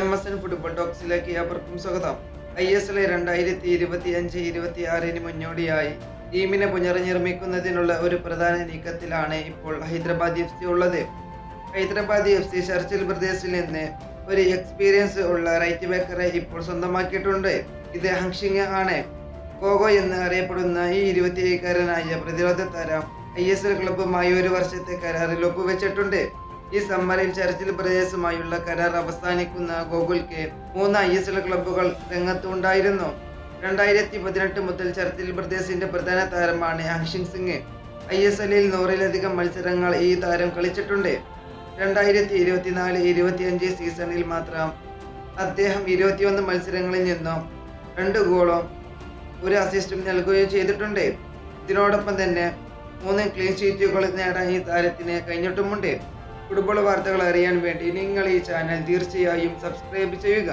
MSN football ടോക്സിലേക്ക് ഏവർക്കും സ്വാഗതം. ISL 2025-26 മുന്നോടിയായി ടീമിനെ പുനർനിർമ്മിക്കുന്നതിനുള്ള ഒരു പ്രധാന നീക്കത്തിലാണ് ഇപ്പോൾ ഹൈദരാബാദ് FC ഉള്ളത്. ഹൈദരാബാദ് FC ചർച്ചിൽ ബ്രദേഴ്സിൽ നിന്ന് ഒരു എക്സ്പീരിയൻസ് ഉള്ള റൈറ്റ് ബാക്കറെ ഇപ്പോൾ സ്വന്തമാക്കിയിട്ടുണ്ട്. ഇത് ഹങ്ഷിങ് ആണ്. കോഗോ എന്ന് അറിയപ്പെടുന്ന ഈ 27-കാരനായ പ്രതിരോധ താരം ISL ക്ലബ്ബുമായി 1 വർഷത്തെ കരാറിൽ ഒപ്പുവെച്ചിട്ടുണ്ട്. ഈ സമ്മറിൽ ചർച്ചിൽ ബ്രദേഴ്സുമായുള്ള കരാർ അവസാനിക്കുന്ന ഗോകുൽക്ക് 3 ISL ക്ലബ്ബുകൾ രംഗത്തുണ്ടായിരുന്നു. 2018 മുതൽ ചർച്ചിൽ ബ്രദേഴ്സിന്റെ പ്രധാന താരമാണ് ഹങ്ഷിങ് സിംഗ്. ISLൽ 100-ലധികം മത്സരങ്ങൾ ഈ താരം കളിച്ചിട്ടുണ്ട്. 2024-25 സീസണിൽ മാത്രം അദ്ദേഹം 21 മത്സരങ്ങളിൽ നിന്നും 2 ഗോളും 1 അസിസ്റ്റും നൽകുകയും ചെയ്തിട്ടുണ്ട്. ഇതിനോടൊപ്പം തന്നെ 3 ക്ലീൻ ഷീറ്റുകൾ നേടാൻ ഈ താരത്തിന് കഴിഞ്ഞിട്ടുമുണ്ട്. ഫുട്ബോൾ വാർത്തകൾ അറിയാൻ വേണ്ടി നിങ്ങൾ ഈ ചാനൽ തീർച്ചയായും സബ്സ്ക്രൈബ് ചെയ്യുക.